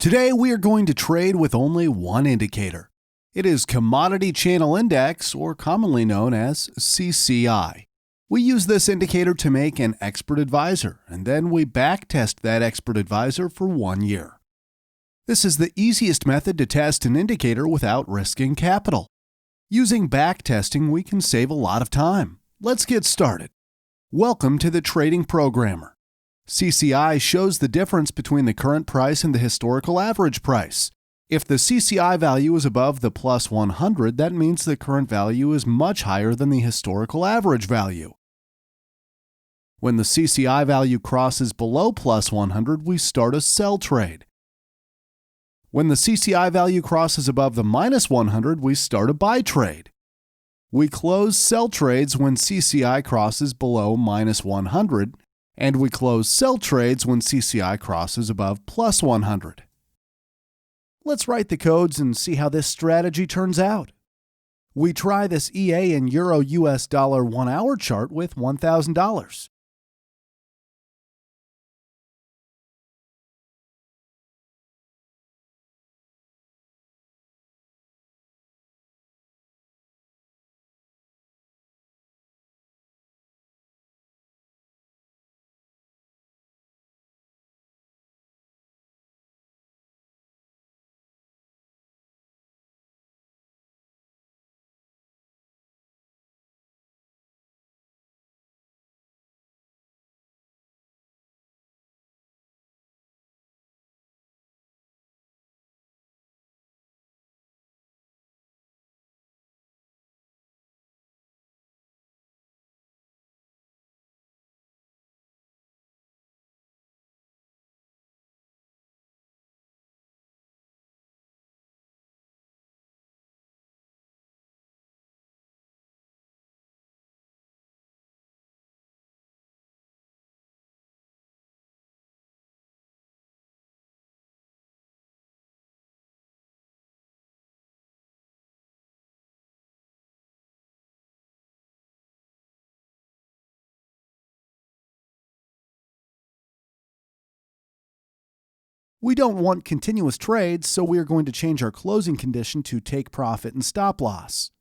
Today we are going to trade with only one indicator. It is Commodity Channel Index, or commonly known as CCI. We use this indicator to make an expert advisor, and then we backtest that expert advisor for 1 year. This is the easiest method to test an indicator without risking capital. Using backtesting, we can save a lot of time. Let's get started. Welcome to the Trading Programmer. CCI shows the difference between the current price and the historical average price. If the CCI value is above the plus 100, that means the current value is much higher than the historical average value. When the CCI value crosses below plus 100, we start a sell trade. When the CCI value crosses above the minus 100, we start a buy trade. We close sell trades when CCI crosses below minus 100, and we close sell trades when CCI crosses above plus 100. Let's write the codes and see how this strategy turns out. We try this EA and Euro US dollar 1 hour chart with $1,000. We don't want continuous trades, so we are going to change our closing condition to take profit and stop loss.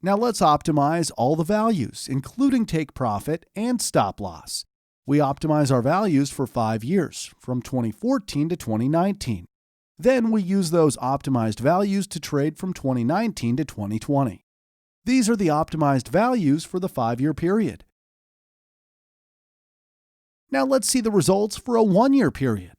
Now let's optimize all the values, including take profit and stop loss. We optimize our values for 5 years, from 2014 to 2019. Then we use those optimized values to trade from 2019 to 2020. These are the optimized values for the 5-year period. Now let's see the results for a 1-year period.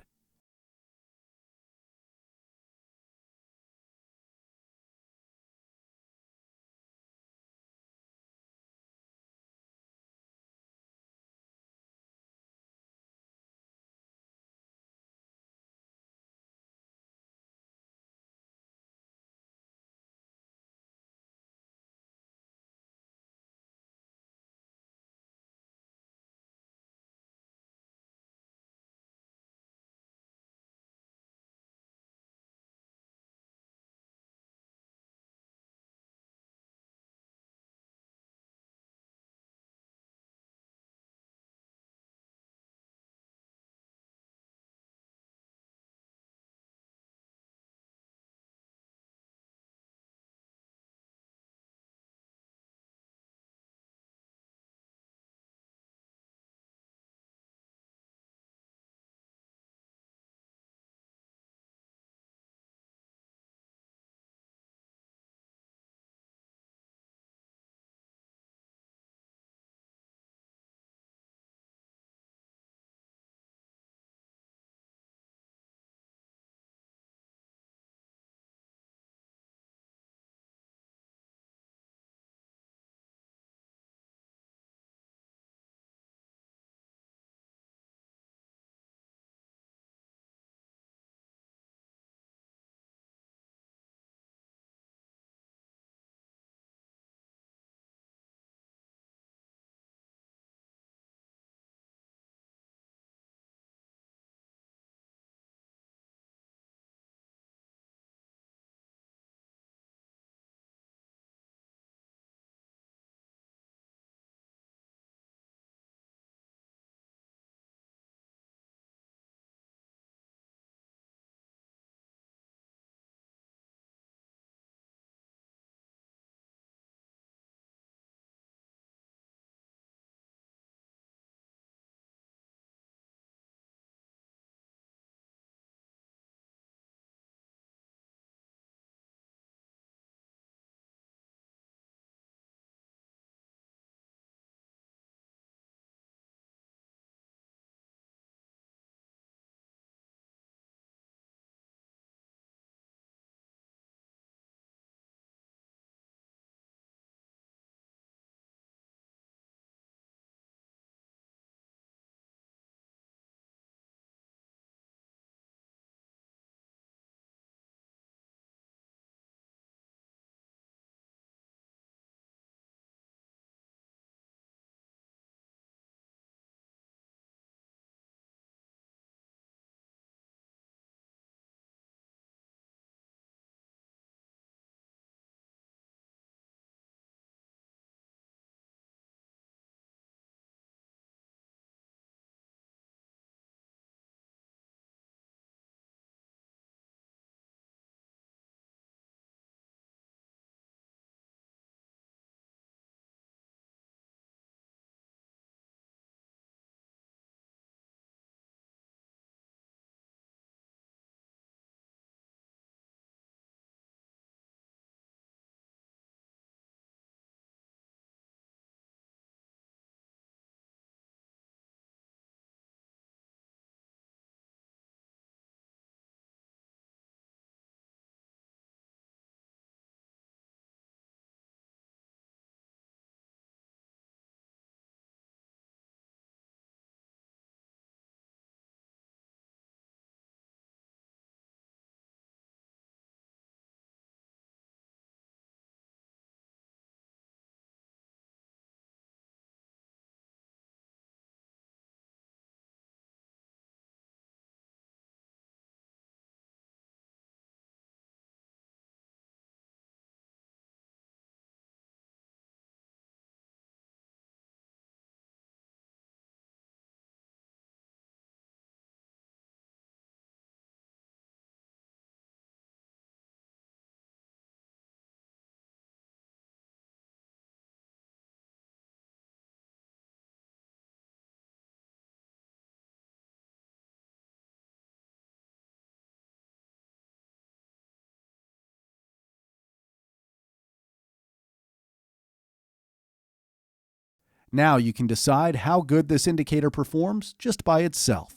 Now you can decide how good this indicator performs just by itself.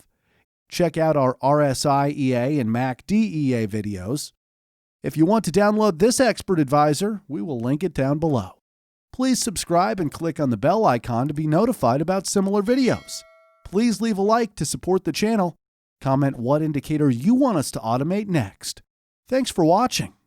Check out our RSI EA and MACD EA videos. If you want to download this expert advisor, we will link it down below. Please subscribe and click on the bell icon to be notified about similar videos. Please leave a like to support the channel. Comment what indicator you want us to automate next. Thanks for watching.